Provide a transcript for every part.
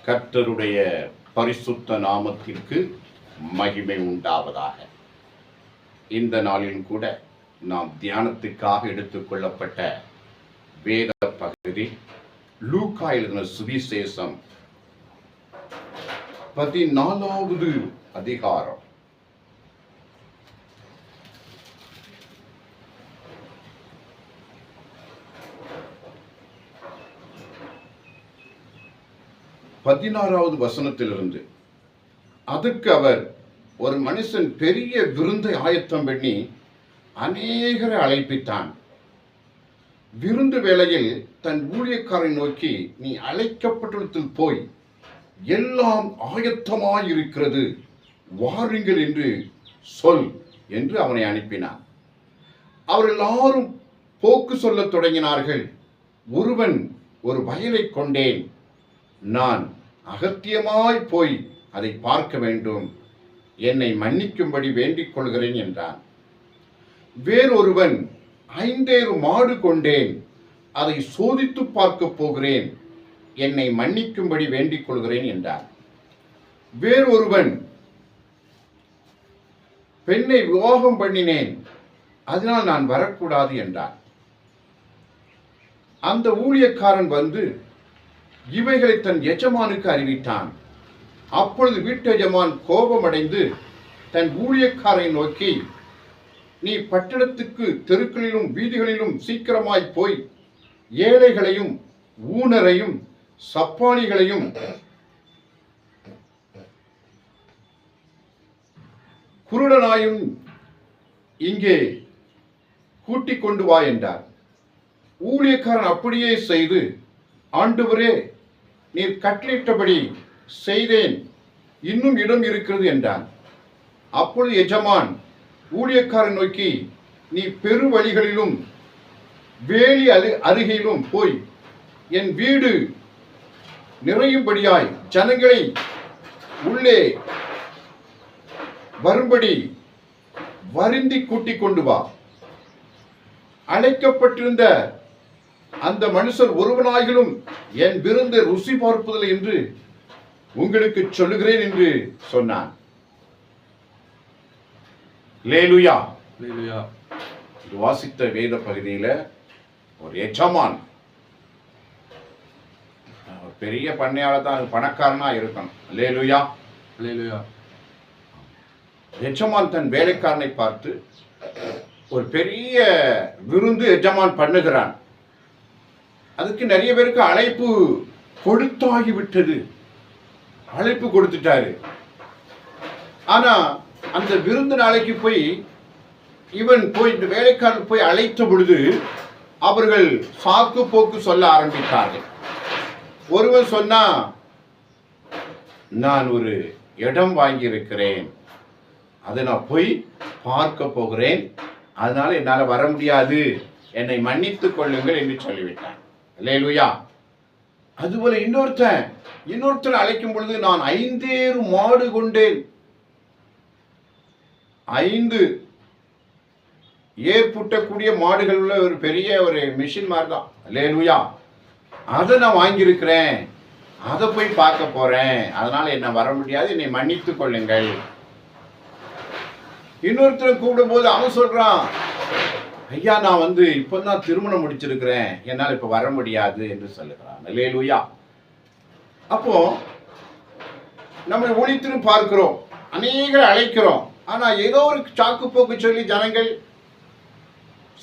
கர்த்தருடைய பரிசுத்த நாமத்திற்கு மகிமை உண்டாவதாக. இந்த நாளில் கூட நாம் தியானத்துக்காக எடுத்துக்கொள்ளப்பட்ட வேத பகுதி லூக்கா எழுதின சுவிசேஷம் 14வது அதிகாரம். பதினாறாவது வசனத்திலிருந்து, அதற்கு அவர், ஒரு மனுஷன் பெரிய விருந்தை ஆயத்தம் பண்ணி அநேகரை அழைப்பித்தான். விருந்து வேளையில் தன் ஊழியக்காரை நோக்கி, நீ அழைக்கப்பட்டிடத்தில் போய் எல்லாம் ஆயத்தமாயிருக்கிறது, வாருங்கள் என்று சொல் என்று அவனை அனுப்பினான். அவர் எல்லாரும் போக்கு சொல்லத் தொடங்கினார்கள். ஒருவன், ஒரு வயலை கொண்டேன், நான் அகத்தியமாய் போய் அதை பார்க்க வேண்டும், என்னை மன்னிக்கும்படி வேண்டிக் கொள்கிறேன் என்றான். வேறொருவன், 5 மாடு கொண்டேன், அதை சோதித்து பார்க்க போகிறேன், என்னை மன்னிக்கும்படி வேண்டிக் கொள்கிறேன் என்றான். வேறொருவன், பெண்ணை விவாகம் பண்ணினேன், அதனால் நான் வரக்கூடாது என்றான். அந்த ஊழியக்காரன் வந்து இவைகளை தன் எஜமானுக்கு அறிவித்தான். அப்பொழுது வீட்டு எஜமான் கோபமடைந்து தன் ஊழியக்காரை நோக்கி, நீ பட்டணத்துக்கு தெருக்களிலும் வீதிகளிலும் சீக்கிரமாய் போய் ஏழைகளையும் ஊனரையும் சப்பானிகளையும் குருடனாயும் இங்கே கூட்டிக் கொண்டு வா என்றார். ஊழியக்காரன் அப்படியே செய்து, ஆண்டவரே, நீர் கட்டளையிட்டபடி செய்தேன், இன்னும் இடம் இருக்கிறது என்றான். அப்பொழுது எஜமான் ஊழியக்காரன் நோக்கி, நீ பெரு வழிகளிலும் வேலி அருகிலும் போய் என் வீடு நிறையும்படியாய் ஜனங்களை உள்ளே வரும்படி வருந்தி கூட்டிக் கொண்டு வா. அழைக்கப்பட்டிருந்த அந்த மனுஷர் ஒருவனாகிலும் என் விருந்தை ருசி பார்ப்பதில்லை என்று உங்களுக்கு சொல்லுகிறேன் என்று சொன்னான். லேலுயா. வாசித்த வேத பகுதியில ஒரு எஜமான், பெரிய பண்ணையாளர் தான், பணக்காரனா இருக்கணும். லேலுயா. எஜமான் தன் வேலைக்காரனை பார்த்து ஒரு பெரிய விருந்து எஜமான் பண்ணுகிறான். அதுக்கு நிறைய பேருக்கு அழைப்பு கொடுத்தாகிவிட்டது. அழைப்பு கொடுத்துட்டாரு. ஆனா அந்த விருந்து நாளைக்கு போய் இவன் போய் இந்த வேலைக்காரன் போய் அழைத்த பொழுது அவர்கள் சாக்கு போக்கு சொல்ல ஆரம்பித்தார்கள். ஒருவன் சொன்னா, நான் ஒரு இடம் வாங்கி இருக்கிறேன், அதை நான் போய் பார்க்க போகிறேன், அதனால என்னால் வர முடியாது, என்னை மன்னித்துக் கொள்ளுங்கள் என்று சொல்லிவிட்டான். அல்லேலூயா. அதுபோல இன்னொருத்தர் அழைக்கும் பொழுது, நான் 5 மாடு கொண்டேன், 5 ஏற்புட்டக்கூடிய மாடுகள் உள்ள ஒரு பெரிய ஒரு மிஷின் மாதிரி தான். அல்லேலூயா. அதை நான் வாங்கியிருக்கிறேன், அதை போய் பார்க்க போறேன், அதனால என்ன வர முடியாது, என்னை மன்னித்துக் கொள்ளுங்கள். இன்னொருத்தர் கூப்பிடும் போது அவன் சொல்றான், ஐயா, நான் இப்பதான் திருமணம் முடிச்சிருக்கிறேன், என்னால் இப்ப வர முடியாது என்று சொல்லுகிறான். அல்லேலூயா. அப்போ நம்ம ஒளித்திரு பார்க்கிறோம், அநேகரை அழைக்கிறோம், ஆனா ஏதோ ஒரு சாக்கு போக்கு சொல்லி ஜனங்கள்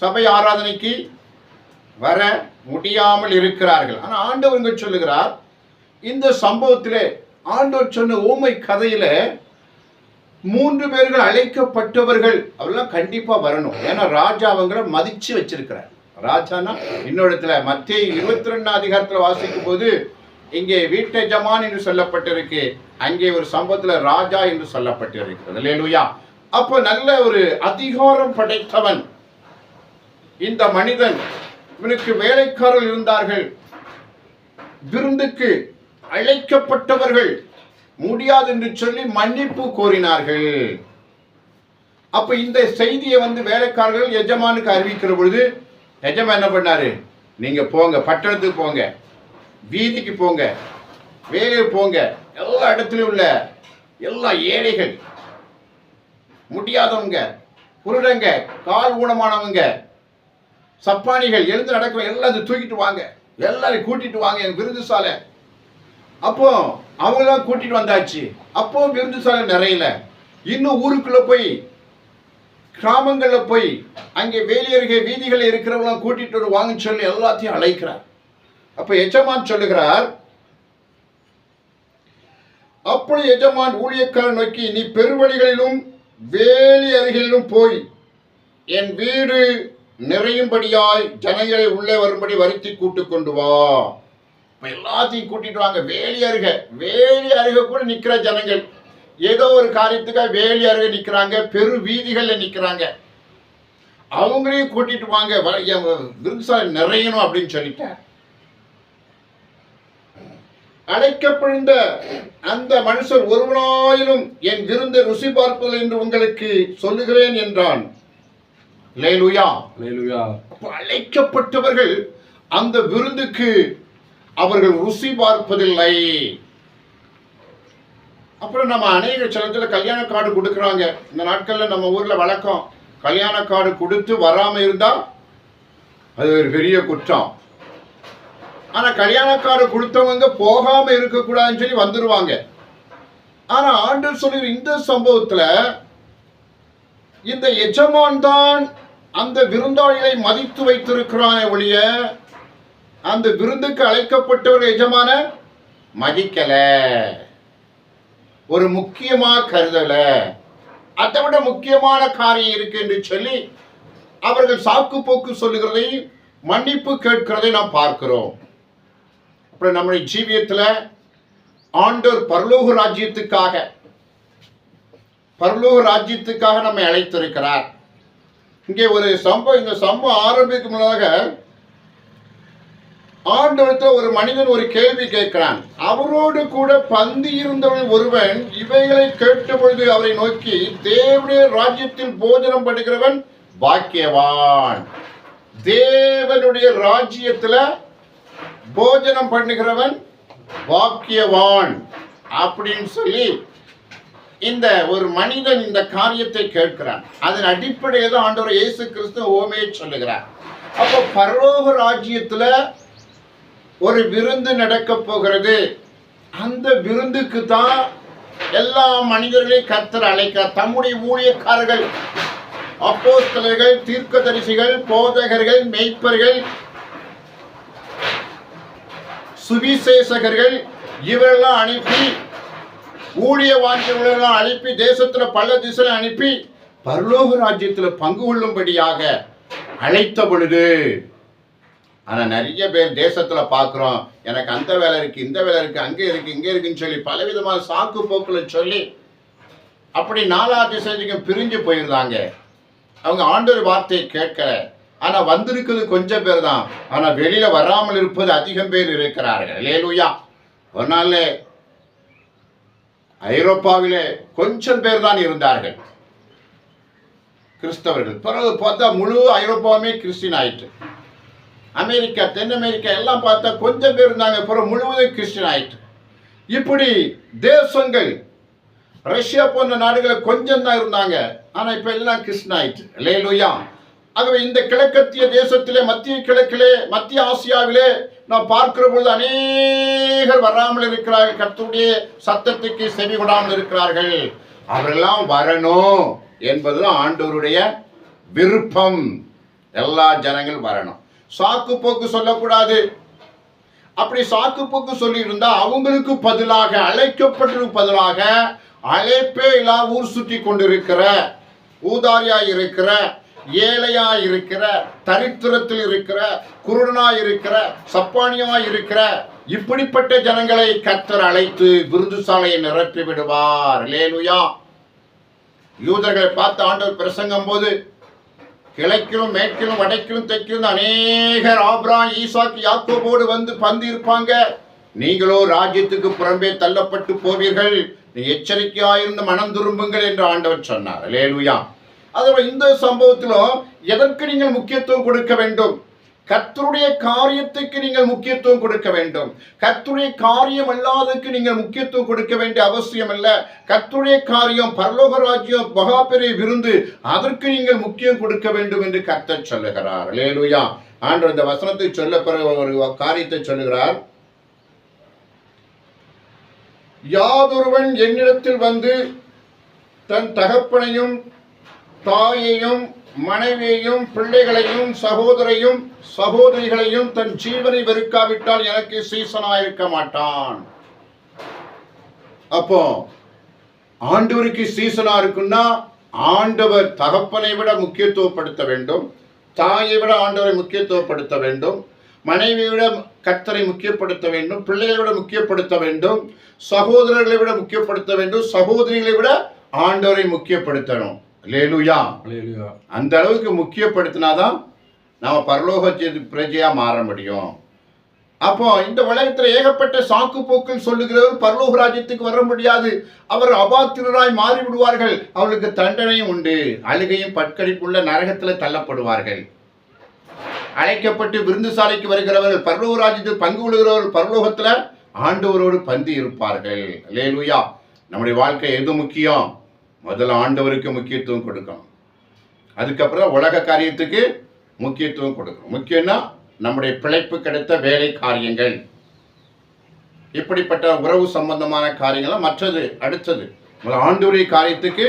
சபை ஆராதனைக்கு வர முடியாமல் இருக்கிறார்கள். ஆனா ஆண்டவர் இங்க சொல்லுகிறார், இந்த சம்பவத்திலே ஆண்டவர் சொன்ன ஊமை கதையில 3 பேர்கள் அழைக்கப்பட்டவர்கள், அவரெல்லாம் கண்டிப்பா வரணும். ஏன்னா ராஜா அவங்கள மதிச்சு வச்சிருக்கிறார். ராஜானா இன்னொருத்துல மத்தேயு 22 அதிகாரத்துல வாசிக்கும் போது இங்கே வீட்டு எஜமான் என்று சொல்லப்பட்டிருக்கு, அங்கே ஒரு சம்பவத்துல ராஜா என்று சொல்லப்பட்டிருக்கிறது. அல்லேலூயா. அப்ப நல்ல ஒரு அதிகாரம் படைத்தவன் இந்த மனிதன். இவனுக்கு வேலைக்காரர்கள் இருந்தார்கள். விருந்துக்கு அழைக்கப்பட்டவர்கள் முடியாது என்று சொல்லி மன்னிப்பு கோரினார்கள். அப்ப இந்த செய்தியை வேலைக்காரர்கள் எஜமானுக்கு அறிவிக்கிற பொழுது எஜமான் என்ன பண்ணாரு, நீங்க போங்க, பட்டணத்துக்கு போங்க, வீதிக்கு போங்க, வேலையை போங்க. எல்லா இடத்துலையும் உள்ள எல்லா ஏழைகள், முடியாதவங்க, குருடங்க, கால் ஊனமானவங்க, சப்பானிகள், எழுந்து நடக்க எல்லாம் தூக்கிட்டு வாங்க, எல்லாரையும் கூட்டிட்டு வாங்க என் விருந்துசாலை. அப்போ அவங்களாம் கூட்டிட்டு வந்தாச்சு. அப்போ விருந்துசாலை நிறையல. இன்னும் ஊருக்குள்ள போய், கிராமங்கள்ல போய், அங்கே வேலையருகே வீதிகளில் இருக்கிறவங்களாம் கூட்டிட்டு வாங்கன்னு சொல்லி எல்லாத்தையும் அழைக்கிறார். அப்ப எஜமான் சொல்லுகிறார், அப்படி எஜமான் ஊழியக்காரன் நோக்கி, நீ பெருவழிகளிலும் வேலி அருகிலும் போய் என் வீடு நிறையும்படியாய் ஜனங்களை உள்ளே வரும்படி வருத்தி கூட்டு கொண்டு வா. எல்லாத்தையும் கூட்டிட்டு வாங்க. வேலி அருக கூட நிக்கிற ஜனங்கள் ஏதோ ஒரு காரியத்துக்காக வேலி அருகே நிக்கிறாங்க, பெரு வீதிகள்ல நிக்கிறாங்க. அவங்களையும் கூட்டிட்டு வாங்க, விருந்துசாலை நிறையணும் அப்படின்னு சொல்லிட்டேன். அழைக்கப்படுந்த அந்த மனுஷர் ஒருவனாயிலும் என் விருந்தை ருசி பார்ப்பது என்று உங்களுக்கு சொல்லுகிறேன் என்றான். அல்லேலூயா. அழைக்கப்பட்டவர்கள் அந்த விருந்துக்கு அவர்கள் ருசி பார்ப்பதில்லை. அப்புறம் நம்ம அநேக சிலத்துல கல்யாண கார்டு கொடுக்குறாங்க. இந்த நாட்கள்ல நம்ம ஊர்ல வழக்கம், கல்யாண கார்டு கொடுத்து வராம இருந்தா அது ஒரு பெரிய குற்றம். ஆனா கல்யாண கார்டு கொடுத்தவங்க போகாம இருக்கக்கூடாதுன்னு சொல்லி வந்துருவாங்க. ஆனா ஆண்டவர் சொல்லி இந்த சம்பவத்துல இந்த எஜமான் தான் அந்த விருந்தாளிகளை மதித்து வைத்திருக்கிறானே ஒழிய அந்த விருந்துக்கு அழைக்கப்பட்டவர் எஜமான மதிக்கல, ஒரு முக்கியமா கருதல. அதை விட முக்கியமான காரியம் இருக்கு என்று சொல்லி அவர்கள் சாக்கு போக்கு சொல்லுகிறதை, மன்னிப்பு கேட்கிறதை நாம் பார்க்கிறோம். அப்புறம் நம்முடைய ஜீவியத்துல ஆண்டவர் பரலோக ராஜ்யத்துக்காக நம்மை அழைத்திருக்கிறார். இங்கே ஒரு சம்பவம், இந்த சம்பவம் ஆரம்பிக்கும் முன்னதாக ஆண்டவர்கிட்ட ஒரு மனிதன் ஒரு கேள்வி கேட்கிறான். அவரோடு கூட பந்தி இருந்தவன் ஒருவன் இவைகளை கேட்ட பொழுது அவரை நோக்கி, தேவனுடைய ராஜ்யத்தில் போஜனம் பண்ணுகிறவன் பாக்கியவான். தேவனுடைய ராஜ்யத்துல போஜனம் பண்ணுகிறவன் பாக்கியவான் அப்படின்னு சொல்லி இந்த ஒரு மனிதன் இந்த காரியத்தை கேட்கிறான். அதன் அடிப்படையில் தான் ஆண்டவர் இயேசு கிறிஸ்து ஓமையை சொல்லுகிறார். அப்போ பரலோக ராஜ்யத்துல ஒரு விருந்து நடக்க போகிறது. அந்த விருந்துக்கு தான் எல்லா மனிதர்களையும் கர்த்தர் அழைக்கிறார். தம்முடைய ஊழியக்காரர்கள், அப்போஸ்தலர்கள், தீர்க்கதரிசிகள், போதகர்கள், மேய்ப்பர்கள், சுவிசேஷகர்கள் இவரெல்லாம் அனுப்பி, ஊழியவான்களெல்லாம் அனுப்பி, தேசத்துல பல திசையில அனுப்பி பரலோக ராஜ்யத்துல பங்கு கொள்ளும்படியாக அழைத்த பொழுது, ஆனா நிறைய பேர் தேசத்துல பாக்குறோம், எனக்கு அந்த வேலை இருக்கு, இந்த வேலை இருக்கு, அங்க இருக்கு, இங்க இருக்குன்னு சொல்லி பலவிதமான சாக்கு போக்குல சொல்லி அப்படி நாலா திசைக்கும் பிரிஞ்சு போயிருந்தாங்க. அவங்க ஆண்டவர் வார்த்தையை கேட்கல. ஆனா வந்திருக்கிறது கொஞ்சம் பேர் தான். ஆனா வெளியில வராமல் இருப்பது அதிகம் பேர் இருக்கிறார்கள். அல்லேலூயா. ஒரு நாள் ஐரோப்பாவிலே கொஞ்சம் பேர் தான் இருந்தார்கள் கிறிஸ்தவர்கள். பிறகு பார்த்தா முழு ஐரோப்பாவுமே கிறிஸ்டின் ஆயிட்டு. அமெரிக்கா, தென் அமெரிக்கா எல்லாம் பார்த்தா கொஞ்சம் பேர் இருந்தாங்க, பிறகு முழுவதும் கிறிஸ்டின் ஆயிட்டு. இப்படி தேசங்கள், ரஷ்யா போன்ற நாடுகளை கொஞ்சம் தான் இருந்தாங்க, ஆனா இப்ப எல்லாம் கிறிஸ்டின் ஆயிட்டு. அல்லேலூயா. ஆகவே இந்த கிழக்கத்திய தேசத்திலே, மத்திய கிழக்கிலே, மத்திய ஆசியாவிலே நாம் பார்க்கிற பொழுது அநேகர் வராமல் இருக்கிறார்கள், கர்த்தருடைய சத்தத்துக்கு செவி கொடாமல் இருக்கிறார்கள். அவரெல்லாம் வரணும் என்பதுதான் ஆண்டவருடைய விருப்பம். எல்லா ஜனங்கள் வரணும். சாக்கு போக்கு சொல்லக்கூடாது. அப்படி சாக்கு போக்கு சொல்லி இருந்தா அவங்களுக்கு பதிலாக, அழைக்கப்பட்டதுக்கு பதிலாக, அழைப்பே இல்லா ஊர் சுற்றி கொண்டிருக்கிற, ஊதாரியா இருக்கிற, ஏழையா இருக்கிற, தரித்திரத்தில் இருக்கிற, குருடனா இருக்கிற, சப்பானியா இருக்கிற இப்படிப்பட்ட ஜனங்களை கர்த்தர் அழைத்து விருந்துசாலையை நிரப்பி விடுவார். அல்லேலூயா. யூதர்களை பார்த்து ஆண்டவர் பிரசங்கம் போது, கிழக்கிலும் மேற்கிலும் வடக்கிலும் தெற்கிலும் அநேகர் ஆபிரகாம், ஈசாக்கு, யாக்கோபோடு வந்து பந்தி இருப்பாங்க. நீங்களோ ராஜ்யத்துக்கு புறம்பே தள்ளப்பட்டு போவீர்கள், நீ எச்சரிக்கையாயிருந்து மனம் திரும்புங்கள் என்று ஆண்டவர் சொன்னார். அல்லேலூயா. அதுல இந்த சம்பவத்திலும் எதற்கு நீங்கள் முக்கியத்துவம் கொடுக்க வேண்டும்? கர்த்தருடைய காரியத்துக்கு நீங்கள் முக்கியத்துவம் கொடுக்க வேண்டும். கர்த்தருடைய காரியம் அல்லாததுக்கு நீங்கள் முக்கியத்துவம் கொடுக்க வேண்டிய அவசியம் அல்ல. கர்த்தருடைய காரியம், பரலோக ராஜ்யம், மகா பெரிய விருந்து, அதற்கு நீங்கள் முக்கியம் கொடுக்க வேண்டும் என்று கர்த்தர் சொல்லுகிறார். அல்லேலூயா. ஆண்டவர் இந்த வசனத்தை சொல்ல பிறகு ஒரு காரியத்தை சொல்லுகிறார். யாதொருவன் என்னிடத்தில் வந்து தன் தகப்பனையும் தாயையும் மனைவியையும் பிள்ளைகளையும் சகோதரையும் சகோதரிகளையும் தன் ஜீவனை வெறுக்காவிட்டால் எனக்கு சீசனாயிருக்க மாட்டான். அப்போ ஆண்டவருக்கு சீசனா இருக்குன்னா ஆண்டவர் தகப்பனை விட முக்கியத்துவப்படுத்த வேண்டும், தாயை விட ஆண்டவரை முக்கியத்துவப்படுத்த வேண்டும், மனைவியை விட கர்த்தரை முக்கியப்படுத்த வேண்டும், பிள்ளைகளை விட முக்கியப்படுத்த வேண்டும், சகோதரர்களை விட முக்கியப்படுத்த வேண்டும், சகோதரிகளை விட ஆண்டவரை முக்கியப்படுத்தணும். அல்லேலூயா. அந்த அளவுக்கு முக்கியப்படுத்தினாதான் நாம பரலோக பிரஜையா மாற முடியும். அப்போ இந்த உலகத்துல ஏகப்பட்ட சாக்கு போக்கள் சொல்லுகிறவர் பரலோக ராஜ்யத்துக்கு வர முடியாது, அவர் அபாத்திரராய் மாறி விடுவார்கள், அவர்களுக்கு தண்டனையும் உண்டு, அழுகையும் பட்கடிப்புள்ள நரகத்துல தள்ளப்படுவார்கள். அழைக்கப்பட்டு விருந்துசாலைக்கு வருகிறவர்கள், பரலோக ராஜ்யத்தில் பங்கு கொள்கிறவர்கள் பரலோகத்துல ஆண்டவரோடு பந்தி இருப்பார்கள். அல்லேலூயா. நம்முடைய வாழ்க்கை எது முக்கியம்? முதல்ல ஆண்டவருக்கு முக்கியத்துவம் கொடுக்கணும், அதுக்கப்புறம் உலக காரியத்துக்கு முக்கியத்துவம் கொடுக்கணும். முக்கியம்னா நம்முடைய பிழைப்பு கிடைத்த வேலை காரியங்கள், இப்படிப்பட்ட உறவு சம்பந்தமான காரியங்கள். மற்றது அடுத்தது ஆண்டவருடைய காரியத்துக்கு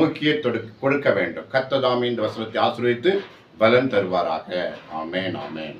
முக்கியத்துவம் கொடுக்க வேண்டும். கர்த்தர் தாமே இந்த வசனத்தை ஆசீர்வதித்து பலன் தருவாராக. ஆமென், ஆமென்.